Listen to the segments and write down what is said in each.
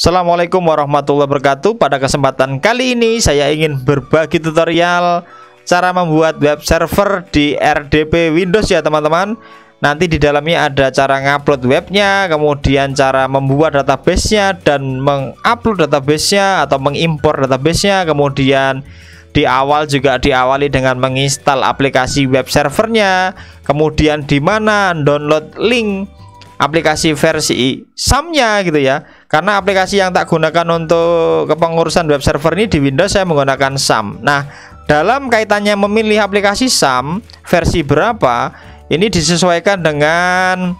Assalamualaikum warahmatullahi wabarakatuh. Pada kesempatan kali ini saya ingin berbagi tutorial cara membuat web server di RDP Windows ya teman-teman. Nanti di dalamnya ada cara ngupload webnya, kemudian cara membuat databasenya dan mengupload databasenya atau mengimpor databasenya. Kemudian di awal juga diawali dengan menginstal aplikasi web servernya, kemudian di mana download link aplikasi versi SAM-nya gitu ya. Karena aplikasi yang tak gunakan untuk kepengurusan web server ini di Windows saya menggunakan SAM. Nah, dalam kaitannya memilih aplikasi SAM versi berapa, ini disesuaikan dengan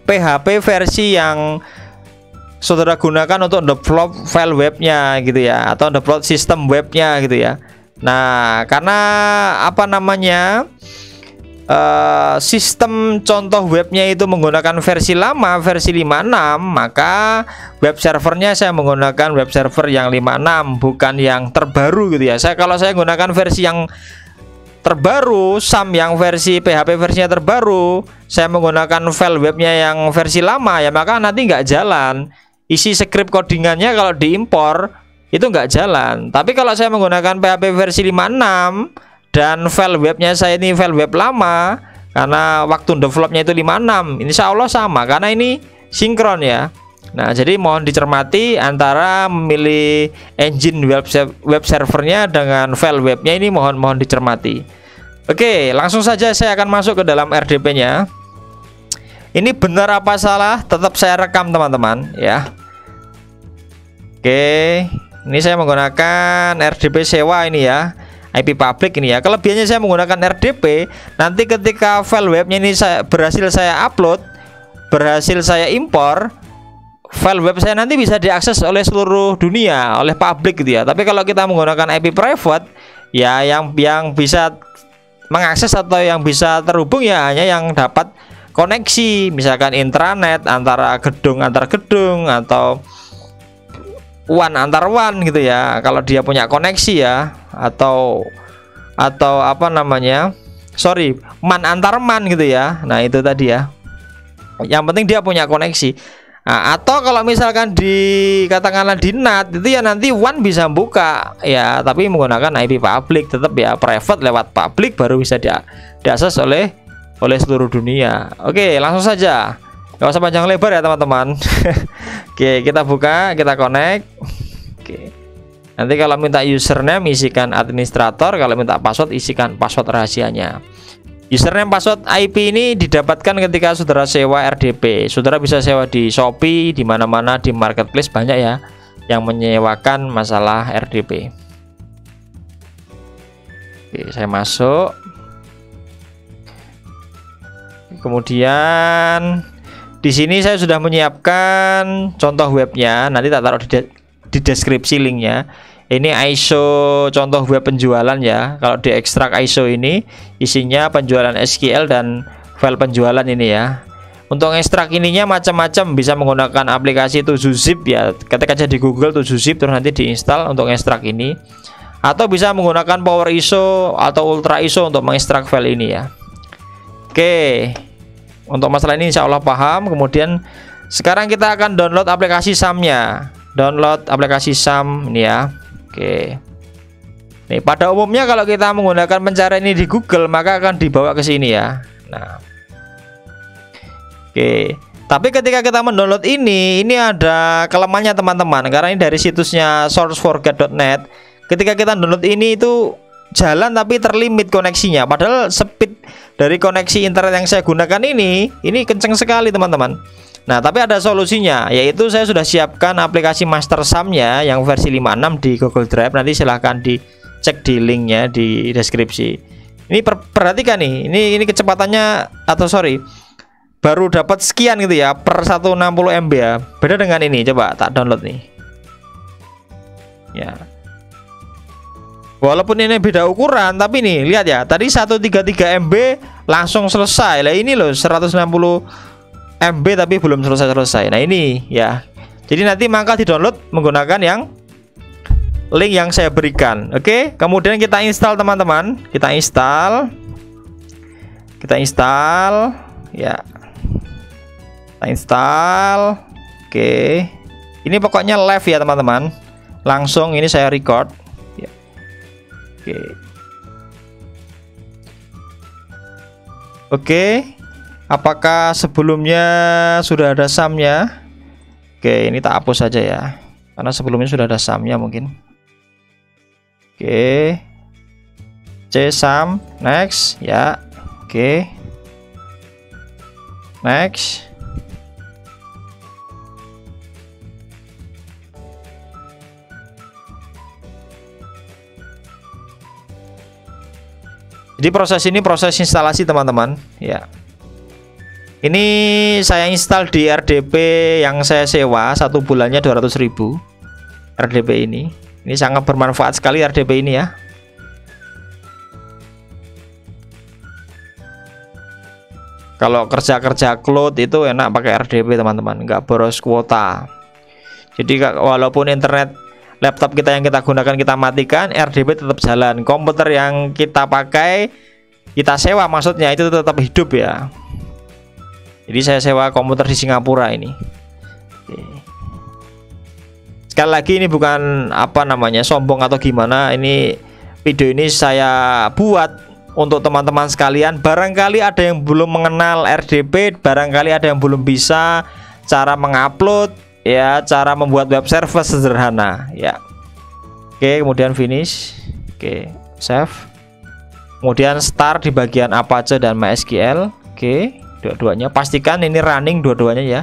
PHP versi yang saudara gunakan untuk develop file webnya gitu ya, atau develop sistem webnya gitu ya. Nah, karena sistem contoh webnya itu menggunakan versi lama, versi 56, maka web servernya saya menggunakan web server yang 56, bukan yang terbaru gitu ya. Kalau saya gunakan versi yang terbaru, SAM yang versi PHP versinya terbaru, saya menggunakan file webnya yang versi lama ya, maka nanti nggak jalan. Isi script codingannya kalau diimpor itu nggak jalan. Tapi kalau saya menggunakan PHP versi 56 dan file webnya saya ini file web lama, karena waktu developnya itu 56, insya Allah sama karena ini sinkron ya. Nah, jadi mohon dicermati antara memilih engine web servernya dengan file webnya, ini mohon dicermati. Oke, langsung saja saya akan masuk ke dalam RDP-nya. Ini benar apa salah tetap saya rekam teman-teman ya. Oke, ini saya menggunakan RDP sewa ini ya, IP public ini ya. Kelebihannya saya menggunakan RDP, nanti ketika file webnya ini berhasil saya upload, berhasil saya impor, file web saya nanti bisa diakses oleh seluruh dunia, oleh publik gitu ya. Tapi kalau kita menggunakan IP private ya, yang bisa mengakses atau yang bisa terhubung ya hanya yang dapat koneksi, misalkan intranet antara gedung antar gedung atau WAN antar WAN gitu ya, kalau dia punya koneksi ya, atau MAN antar MAN gitu ya. Nah, itu tadi ya, yang penting dia punya koneksi. Nah, atau kalau misalkan katakanlah di NAT itu ya, nanti WAN bisa buka ya, tapi menggunakan IP public, tetap ya private lewat public baru bisa diakses oleh seluruh dunia. Oke, langsung saja, nggak usah panjang lebar ya teman-teman. Oke, kita buka, kita connect. Oke, nanti kalau minta username isikan administrator, kalau minta password isikan password rahasianya. Username password IP ini didapatkan ketika saudara sewa RDP. Saudara bisa sewa di Shopee, di mana-mana, di marketplace banyak ya yang menyewakan masalah RDP. Oke, saya masuk. Kemudian di sini saya sudah menyiapkan contoh webnya, nanti tak taruh di deskripsi linknya. Ini ISO contoh web penjualan ya. Kalau diekstrak ISO ini isinya penjualan SQL dan file penjualan ini ya. Untuk ekstrak ininya macam-macam, bisa menggunakan aplikasi 7zip ya. Ketik aja di Google 7zip terus nanti diinstal untuk ekstrak ini. Atau bisa menggunakan Power ISO atau Ultra ISO untuk mengekstrak file ini ya. Oke. Untuk masalah ini insya Allah paham. Kemudian sekarang kita akan download aplikasi SAM-nya. Download aplikasi SAM ini ya. Oke. Nih, pada umumnya kalau kita menggunakan pencarian ini di Google, maka akan dibawa ke sini ya. Nah. Oke. Tapi ketika kita mendownload ini ada kelemahannya teman-teman. Karena ini dari situsnya sourceforget.net. Ketika kita download ini itu jalan tapi terlimit koneksinya, padahal speed dari koneksi internet yang saya gunakan ini kenceng sekali teman-teman. Nah, tapi ada solusinya, yaitu saya sudah siapkan aplikasi master SAM-nya yang versi 56 di Google Drive. Nanti silahkan dicek di linknya di deskripsi. Ini perhatikan nih, ini kecepatannya baru dapat sekian gitu ya, per 160 MB ya. Beda dengan ini, coba tak download nih ya. Walaupun ini beda ukuran, tapi nih lihat ya, tadi 133 MB langsung selesai. Lah ini loh 160 MB tapi belum selesai. Nah ini ya. Jadi nanti maka di-download menggunakan yang link yang saya berikan. Oke, kemudian kita install teman-teman. Kita install ya. Kita install. Oke. Ini pokoknya live ya teman-teman. Langsung ini saya record ya. Oke, apakah sebelumnya sudah ada sumnya? Oke, ini tak hapus saja ya, karena sebelumnya sudah ada sumnya mungkin. Oke, C sum, next ya. Oke, next. Jadi proses ini proses instalasi teman-teman ya. Ini saya install di RDP yang saya sewa 1 bulannya 200.000 RDP ini. Ini sangat bermanfaat sekali RDP ini ya. Kalau kerja-kerja cloud itu enak pakai RDP teman-teman, nggak boros kuota. Jadi walaupun internet laptop kita yang kita gunakan kita matikan, RDP tetap jalan. Komputer yang kita pakai, kita sewa maksudnya, itu tetap hidup ya. Jadi saya sewa komputer di Singapura ini. Oke. Sekali lagi ini bukan apa namanya sombong atau gimana. Ini video ini saya buat untuk teman-teman sekalian. Barangkali ada yang belum mengenal RDP, barangkali ada yang belum bisa cara mengupload ya, cara membuat web server sederhana ya. Oke, kemudian finish. Oke, save. Kemudian start di bagian Apache dan MySQL. Oke, dua-duanya pastikan ini running dua-duanya ya.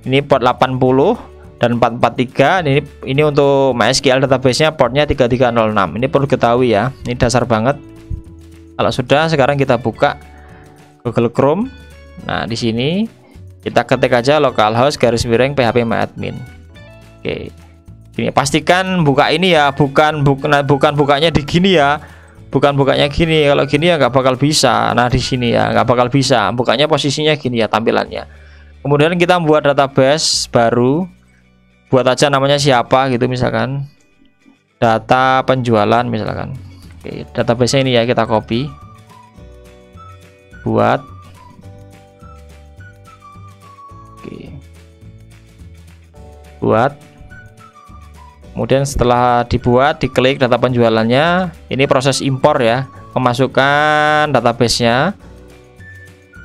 Ini port 80 dan 443. Ini untuk MySQL database-nya portnya 3306. Ini perlu ketahui ya. Ini dasar banget. Kalau sudah, sekarang kita buka Google Chrome. Nah, di sini kita ketik aja localhost /phpMyAdmin. Oke. Ini pastikan buka ini ya, bukan bukanya di gini ya. Bukan bukanya gini. Kalau gini ya nggak bakal bisa. Nah, di sini ya nggak bakal bisa. Bukanya posisinya gini ya tampilannya. Kemudian kita buat database baru. Buat aja namanya siapa gitu misalkan. Data penjualan misalkan. Oke, database ini ya kita copy. Buat. Oke. Buat. Kemudian setelah dibuat, diklik data penjualannya. Ini proses impor ya, memasukkan database-nya.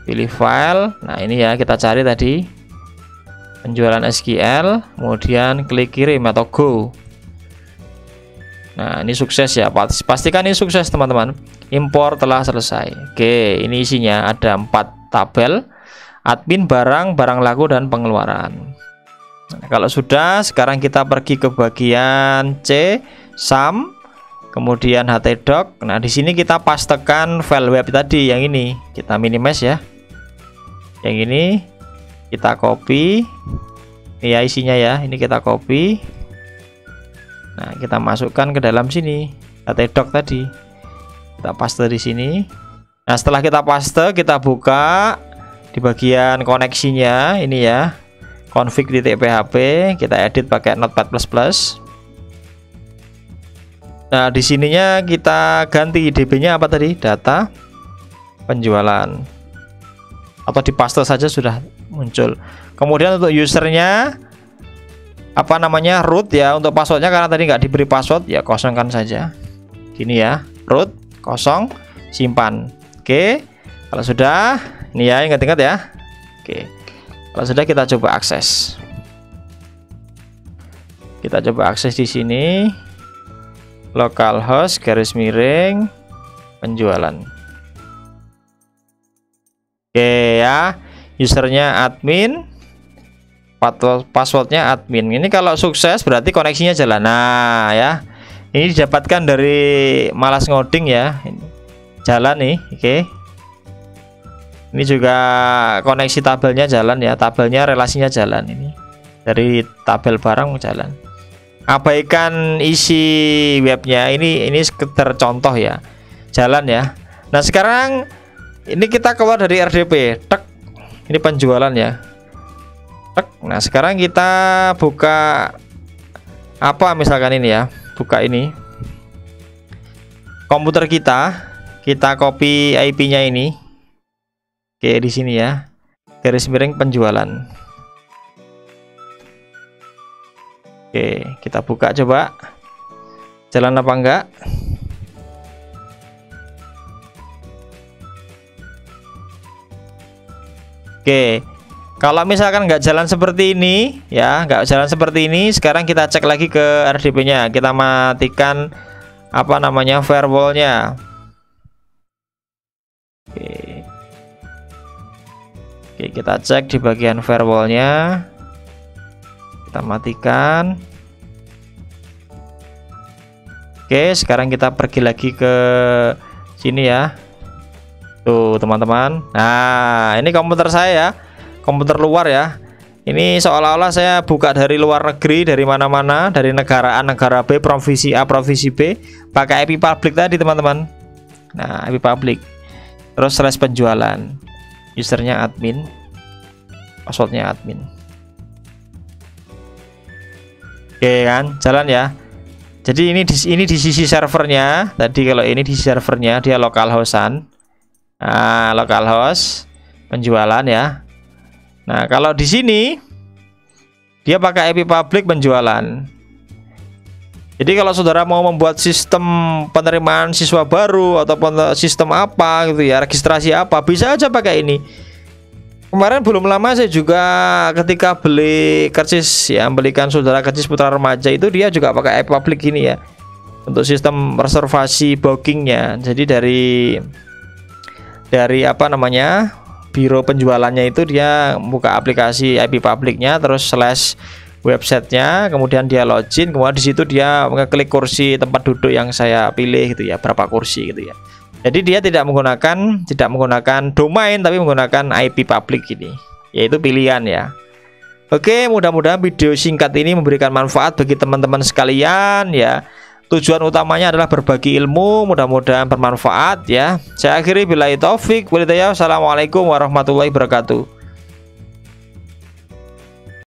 Pilih file. Nah, ini ya kita cari tadi penjualan SQL, kemudian klik kirim atau go. Nah, ini sukses ya. Pastikan ini sukses teman-teman. Impor telah selesai. Oke, ini isinya ada 4 tabel. Admin, barang, barang laku, dan pengeluaran. Nah, kalau sudah, sekarang kita pergi ke bagian C, sum, kemudian htdoc. Nah, di sini kita pastekan file web tadi yang ini. Kita minimize ya. Yang ini kita copy. Ini ya isinya ya. Ini kita copy. Nah, kita masukkan ke dalam sini. Htdoc tadi. Kita paste di sini. Nah, setelah kita paste, kita buka di bagian koneksinya ini ya. config.php, kita edit pakai Notepad++. Nah, di sininya kita ganti DB-nya apa tadi? Data penjualan. Atau di paste saja sudah muncul. Kemudian untuk usernya apa namanya? Root ya. Untuk passwordnya karena tadi nggak diberi password ya kosongkan saja. Gini ya, root kosong, simpan. Oke. Kalau sudah, ini ya ingat-ingat ya. Oke. Kalau sudah kita coba akses. Kita coba akses di sini. Localhost /penjualan. Oke ya. Usernya admin. Passwordnya admin. Ini kalau sukses berarti koneksinya jalan. Nah ya. Ini didapatkan dari malas ngoding ya. Jalan nih. Oke. Ini juga koneksi tabelnya jalan ya, tabelnya relasinya jalan ini. Dari tabel barang jalan. Abaikan isi webnya, ini sekedar contoh ya. Jalan ya. Nah, sekarang ini kita keluar dari RDP. Tek. Ini penjualan ya. Tek. Nah, sekarang kita buka apa misalkan ini ya. Buka ini. Komputer kita copy IP-nya ini. Oke, di sini ya. /penjualan. Oke, kita buka coba. Jalan apa enggak? Oke. Kalau misalkan nggak jalan seperti ini, ya, nggak jalan seperti ini, sekarang kita cek lagi ke RDP-nya. Kita matikan apa namanya firewall-nya. Oke. Oke, kita cek di bagian firewall-nya. Kita matikan. Oke, sekarang kita pergi lagi ke sini ya. Tuh, teman-teman. Nah, ini komputer saya ya. Komputer luar ya. Ini seolah-olah saya buka dari luar negeri, dari mana-mana, dari negara A, negara B, provinsi A, provinsi B, pakai IP public tadi, teman-teman. Nah, IP public. Terus slash penjualan. Usernya admin. Passwordnya admin. Oke kan, jalan ya. Jadi ini di sisi servernya. Tadi kalau ini di sisi servernya dia localhost-an. Nah, localhost penjualan ya. Nah, kalau di sini dia pakai IP public penjualan. Jadi kalau saudara mau membuat sistem penerimaan siswa baru ataupun sistem apa gitu ya, registrasi apa, bisa aja pakai ini. Kemarin belum lama saya juga ketika beli karcis ya, belikan saudara karcis putra remaja itu dia juga pakai IP public ini ya. Untuk sistem reservasi bookingnya. Jadi dari apa namanya? Biro penjualannya itu dia buka aplikasi IP publiknya, terus slash websitenya, kemudian dia login, kemudian di situ dia ngeklik kursi tempat duduk yang saya pilih gitu ya, berapa kursi gitu ya. Jadi dia tidak menggunakan domain tapi menggunakan IP publik ini, yaitu pilihan ya. Oke, mudah-mudahan video singkat ini memberikan manfaat bagi teman-teman sekalian ya. Tujuan utamanya adalah berbagi ilmu, mudah-mudahan bermanfaat ya. Saya akhiri billahi taufik walhidayah. Assalamualaikum warahmatullahi wabarakatuh.